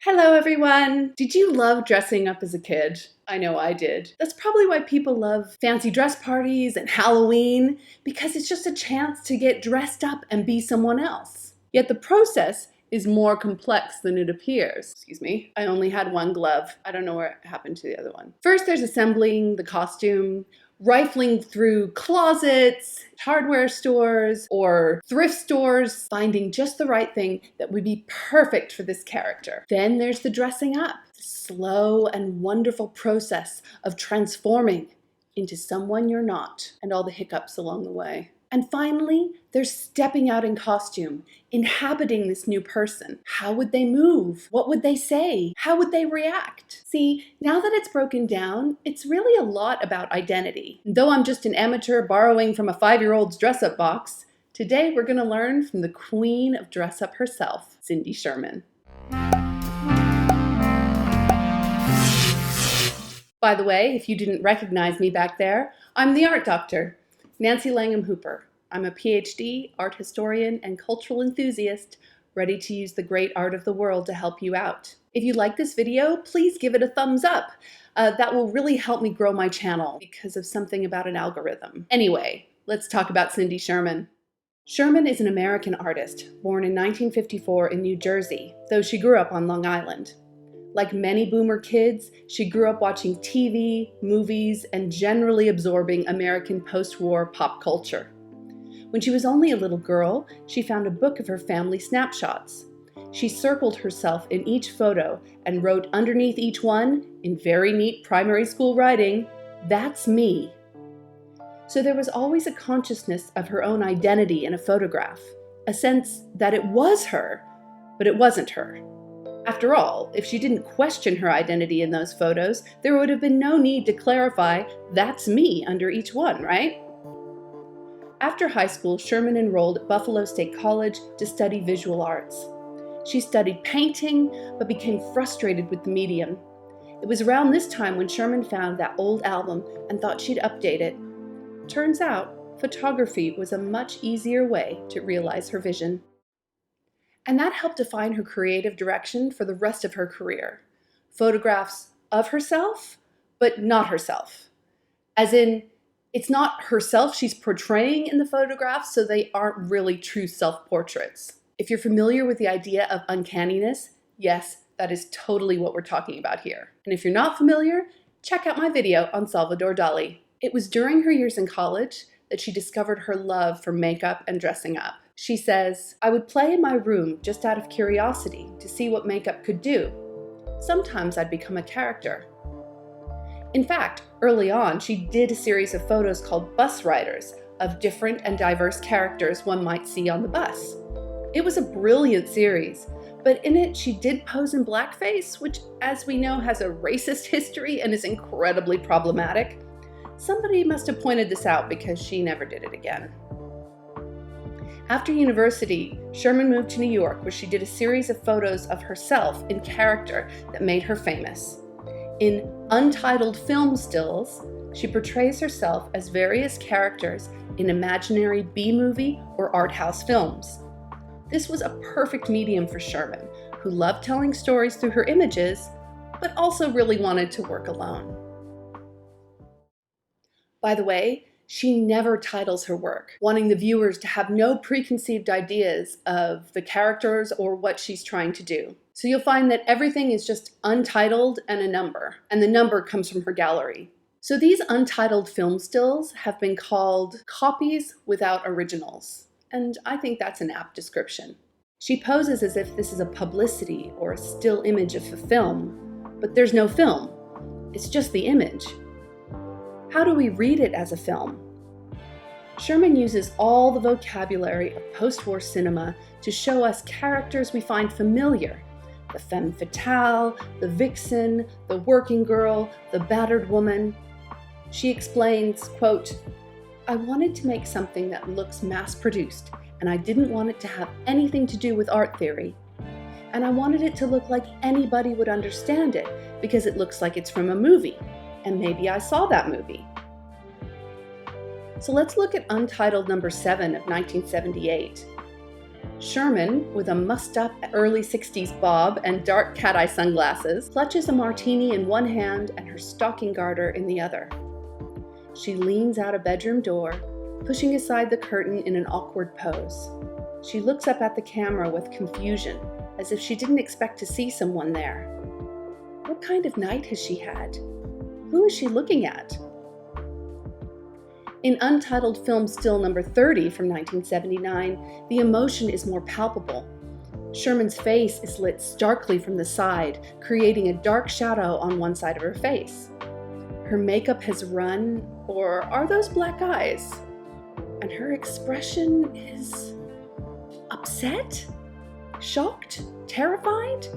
Hello everyone! Did you love dressing up as a kid? I know I did. That's probably why people love fancy dress parties and Halloween, because it's just a chance to get dressed up and be someone else. Yet the process is more complex than it appears. Excuse me, I only had one glove. I don't know where it happened to the other one. First there's assembling the costume, rifling through closets, hardware stores, or thrift stores, finding just the right thing that would be perfect for this character. Then there's the dressing up, the slow and wonderful process of transforming into someone you're not, and all the hiccups along the way. And finally, there's stepping out in costume, inhabiting this new person. How would they move? What would they say? How would they react? See, now that it's broken down, it's really a lot about identity. And though I'm just an amateur borrowing from a 5-year-old's dress-up box, today we're going to learn from the queen of dress-up herself, Cindy Sherman. By the way, if you didn't recognize me back there, I'm the art doctor, Nancy Langham Hooper. I'm a PhD, art historian, and cultural enthusiast, ready to use the great art of the world to help you out. If you like this video, please give it a thumbs up. That will really help me grow my channel because of something about an algorithm. Anyway, let's talk about Cindy Sherman. Sherman is an American artist, born in 1954 in New Jersey, though she grew up on Long Island. Like many boomer kids, she grew up watching TV, movies, and generally absorbing American post-war pop culture. When she was only a little girl, she found a book of her family snapshots. She circled herself in each photo and wrote underneath each one, in very neat primary school writing, "That's me." So there was always a consciousness of her own identity in a photograph, a sense that it was her, but it wasn't her. After all, if she didn't question her identity in those photos, there would have been no need to clarify, "That's me," under each one, right? After high school, Sherman enrolled at Buffalo State College to study visual arts. She studied painting, but became frustrated with the medium. It was around this time when Sherman found that old album and thought she'd update it. Turns out, photography was a much easier way to realize her vision. And that helped define her creative direction for the rest of her career. Photographs of herself, but not herself. As in, it's not herself she's portraying in the photographs, so they aren't really true self-portraits. If you're familiar with the idea of uncanniness, yes, that is totally what we're talking about here. And if you're not familiar, check out my video on Salvador Dali. It was during her years in college that she discovered her love for makeup and dressing up. She says, "I would play in my room just out of curiosity to see what makeup could do. Sometimes I'd become a character." In fact, early on, she did a series of photos called Bus Riders of different and diverse characters one might see on the bus. It was a brilliant series, but in it she did pose in blackface, which, as we know, has a racist history and is incredibly problematic. Somebody must have pointed this out because she never did it again. After university, Sherman moved to New York, where she did a series of photos of herself in character that made her famous. In untitled film stills, she portrays herself as various characters in imaginary B-movie or art house films. This was a perfect medium for Sherman, who loved telling stories through her images, but also really wanted to work alone. By the way, she never titles her work, wanting the viewers to have no preconceived ideas of the characters or what she's trying to do. So you'll find that everything is just untitled and a number, and the number comes from her gallery. So these untitled film stills have been called copies without originals, and I think that's an apt description. She poses as if this is a publicity or a still image of the film, but there's no film. It's just the image. How do we read it as a film? Sherman uses all the vocabulary of post-war cinema to show us characters we find familiar. The femme fatale, the vixen, the working girl, the battered woman. She explains, quote, "I wanted to make something that looks mass-produced, and I didn't want it to have anything to do with art theory. And I wanted it to look like anybody would understand it, because it looks like it's from a movie. And maybe I saw that movie." So let's look at Untitled number 7 of 1978. Sherman, with a mussed-up early 60s bob and dark cat-eye sunglasses, clutches a martini in one hand and her stocking garter in the other. She leans out a bedroom door, pushing aside the curtain in an awkward pose. She looks up at the camera with confusion, as if she didn't expect to see someone there. What kind of night has she had? Who is she looking at? In untitled film still number 30 from 1979, the emotion is more palpable. Sherman's face is lit starkly from the side, creating a dark shadow on one side of her face. Her makeup has run, or are those black eyes? And her expression is upset? Shocked? Terrified?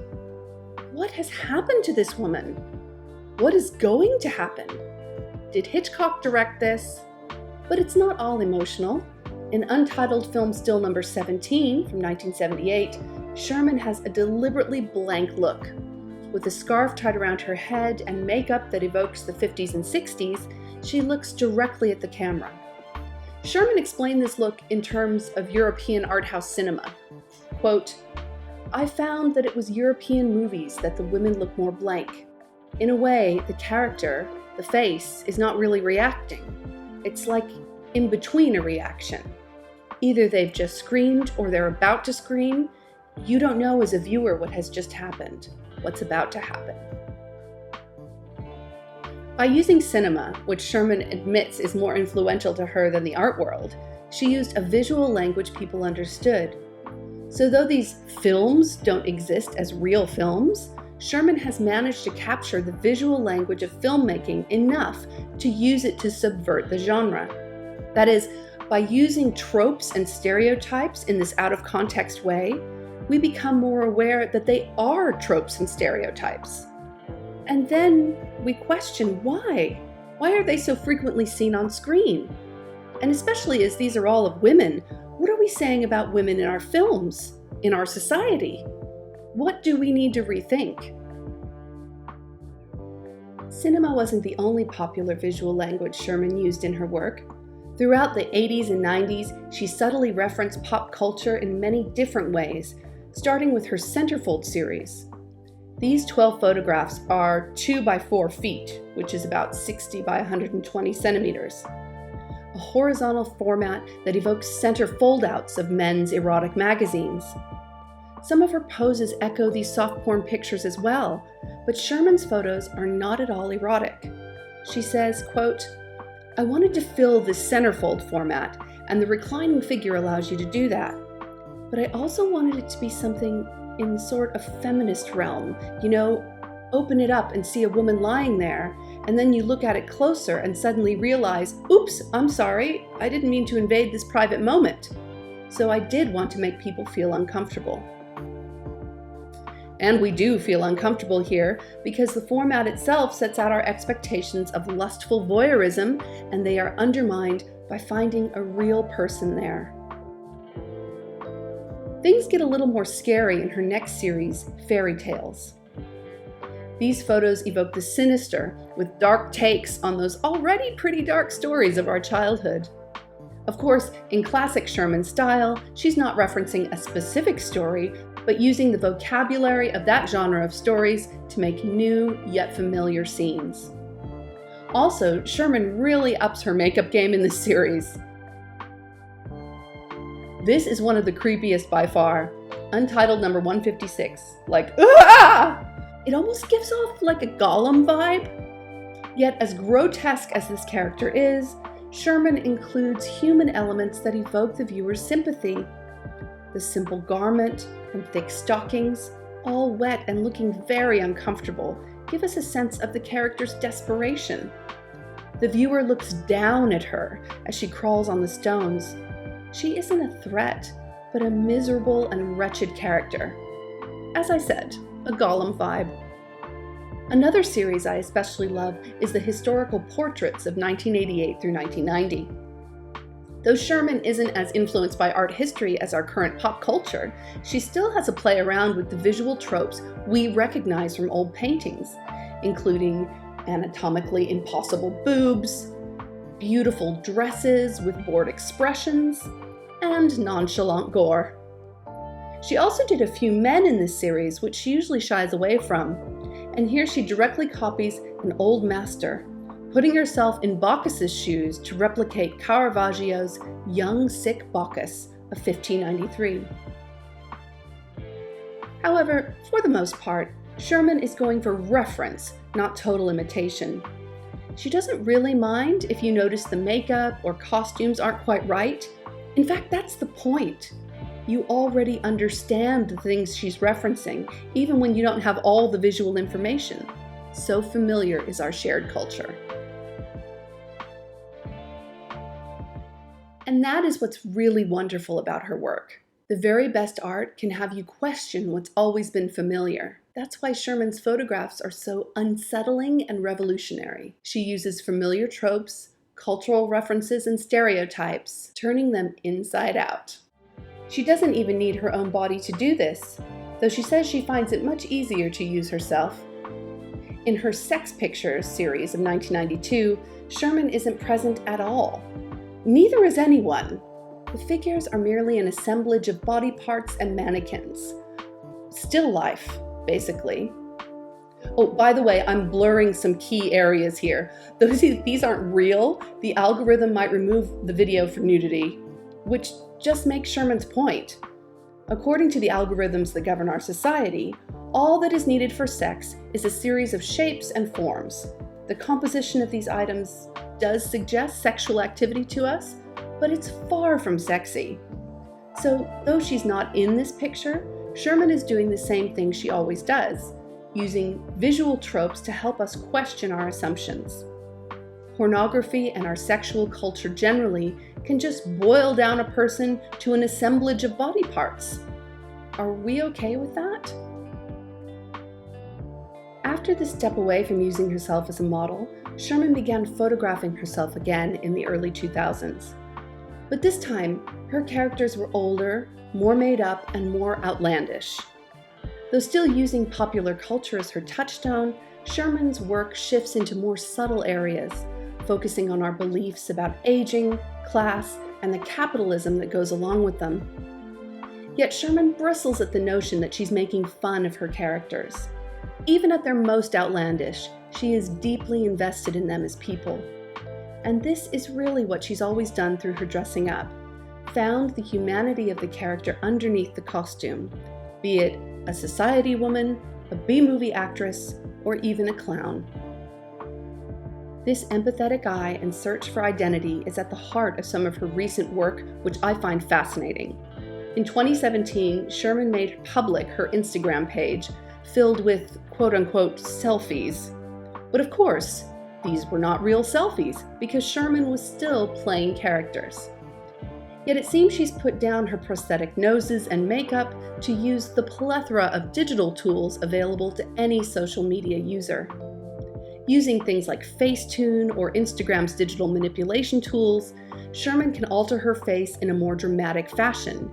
What has happened to this woman? What is going to happen? Did Hitchcock direct this? But it's not all emotional. In untitled film still number 17 from 1978, Sherman has a deliberately blank look. With a scarf tied around her head and makeup that evokes the 50s and 60s, she looks directly at the camera. Sherman explained this look in terms of European art house cinema. Quote, "I found that it was European movies that the women look more blank. In a way, the character, the face, is not really reacting. It's like in between a reaction. Either they've just screamed or they're about to scream. You don't know as a viewer what has just happened, what's about to happen." By using cinema, which Sherman admits is more influential to her than the art world, she used a visual language people understood. So though these films don't exist as real films, Sherman has managed to capture the visual language of filmmaking enough to use it to subvert the genre. That is, by using tropes and stereotypes in this out-of-context way, we become more aware that they are tropes and stereotypes. And then we question why. Why are they so frequently seen on screen? And especially as these are all of women, what are we saying about women in our films, in our society? What do we need to rethink? Cinema wasn't the only popular visual language Sherman used in her work. Throughout the 80s and 90s, she subtly referenced pop culture in many different ways, starting with her Centerfold series. These 12 photographs are 2 by 4 feet, which is about 60 by 120 centimeters. A horizontal format that evokes center foldouts of men's erotic magazines. Some of her poses echo these soft porn pictures as well, but Sherman's photos are not at all erotic. She says, quote, "I wanted to fill this centerfold format, and the reclining figure allows you to do that. But I also wanted it to be something in the sort of feminist realm, open it up and see a woman lying there, and then you look at it closer and suddenly realize, oops, I'm sorry, I didn't mean to invade this private moment. So I did want to make people feel uncomfortable." And we do feel uncomfortable here because the format itself sets out our expectations of lustful voyeurism, and they are undermined by finding a real person there. Things get a little more scary in her next series, Fairy Tales. These photos evoke the sinister with dark takes on those already pretty dark stories of our childhood. Of course, in classic Sherman style, she's not referencing a specific story, but using the vocabulary of that genre of stories to make new yet familiar scenes. Also, Sherman really ups her makeup game in this series. This is one of the creepiest by far, untitled number 156. Ah! It almost gives off like a Gollum vibe. Yet as grotesque as this character is, Sherman includes human elements that evoke the viewer's sympathy. The simple garment and thick stockings, all wet and looking very uncomfortable, give us a sense of the character's desperation. The viewer looks down at her as she crawls on the stones. She isn't a threat, but a miserable and wretched character. As I said, a Gollum vibe. Another series I especially love is the historical portraits of 1988 through 1990. Though Sherman isn't as influenced by art history as our current pop culture, she still has a play around with the visual tropes we recognize from old paintings, including anatomically impossible boobs, beautiful dresses with bored expressions, and nonchalant gore. She also did a few men in this series, which she usually shies away from. And here she directly copies an old master, putting herself in Bacchus's shoes to replicate Caravaggio's young, sick Bacchus of 1593. However, for the most part, Sherman is going for reference, not total imitation. She doesn't really mind if you notice the makeup or costumes aren't quite right. In fact, that's the point. You already understand the things she's referencing, even when you don't have all the visual information. So familiar is our shared culture. And that is what's really wonderful about her work. The very best art can have you question what's always been familiar. That's why Sherman's photographs are so unsettling and revolutionary. She uses familiar tropes, cultural references, and stereotypes, turning them inside out. She doesn't even need her own body to do this, though she says she finds it much easier to use herself. In her Sex Pictures series of 1992, Sherman isn't present at all. Neither is anyone. The figures are merely an assemblage of body parts and mannequins. Still life, basically. Oh, by the way, I'm blurring some key areas here. These aren't real. The algorithm might remove the video for nudity, which just makes Sherman's point. According to the algorithms that govern our society, all that is needed for sex is a series of shapes and forms. The composition of these items does suggest sexual activity to us, but it's far from sexy. So, though she's not in this picture, Sherman is doing the same thing she always does, using visual tropes to help us question our assumptions. Pornography and our sexual culture generally can just boil down a person to an assemblage of body parts. Are we okay with that? After the step away from using herself as a model, Sherman began photographing herself again in the early 2000s. But this time, her characters were older, more made up, and more outlandish. Though still using popular culture as her touchstone, Sherman's work shifts into more subtle areas, focusing on our beliefs about aging, class, and the capitalism that goes along with them. Yet Sherman bristles at the notion that she's making fun of her characters. Even at their most outlandish, she is deeply invested in them as people. And this is really what she's always done through her dressing up, found the humanity of the character underneath the costume, be it a society woman, a B-movie actress, or even a clown. This empathetic eye and search for identity is at the heart of some of her recent work, which I find fascinating. In 2017, Sherman made public her Instagram page filled with quote-unquote selfies. But of course, these were not real selfies because Sherman was still playing characters. Yet it seems she's put down her prosthetic noses and makeup to use the plethora of digital tools available to any social media user. Using things like Facetune or Instagram's digital manipulation tools, Sherman can alter her face in a more dramatic fashion.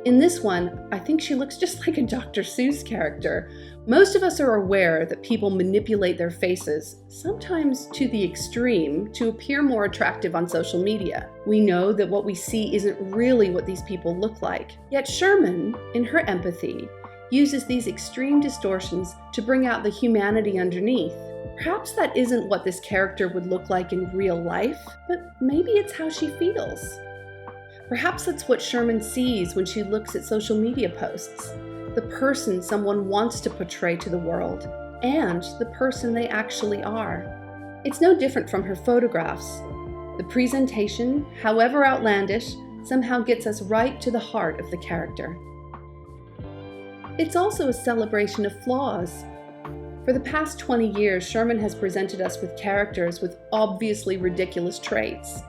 In this one, I think she looks just like a Dr. Seuss character. Most of us are aware that people manipulate their faces, sometimes to the extreme, to appear more attractive on social media. We know that what we see isn't really what these people look like. Yet Sherman, in her empathy, uses these extreme distortions to bring out the humanity underneath. Perhaps that isn't what this character would look like in real life, but maybe it's how she feels. Perhaps that's what Sherman sees when she looks at social media posts, the person someone wants to portray to the world, and the person they actually are. It's no different from her photographs. The presentation, however outlandish, somehow gets us right to the heart of the character. It's also a celebration of flaws. For the past 20 years, Sherman has presented us with characters with obviously ridiculous traits.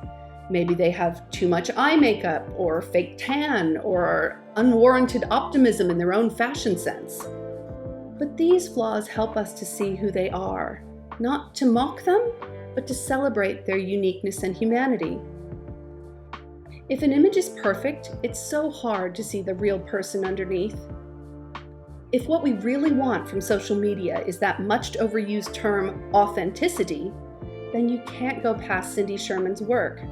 Maybe they have too much eye makeup, or fake tan, or unwarranted optimism in their own fashion sense. But these flaws help us to see who they are, not to mock them, but to celebrate their uniqueness and humanity. If an image is perfect, it's so hard to see the real person underneath. If what we really want from social media is that much overused term, authenticity, then you can't go past Cindy Sherman's work.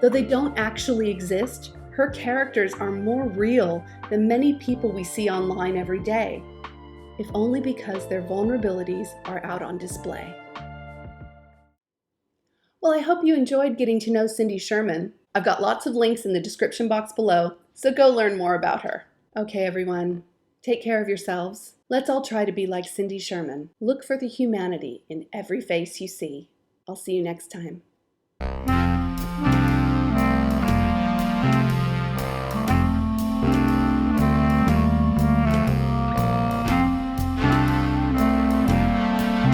Though they don't actually exist, Her characters are more real than many people we see online every day, if only because their vulnerabilities are out on display. Well, I hope you enjoyed getting to know Cindy Sherman. I've got lots of links in the description box below, so go learn more about her. Okay, everyone, take care of yourselves. Let's all try to be like Cindy Sherman. Look for the humanity in every face you see. I'll see you next time.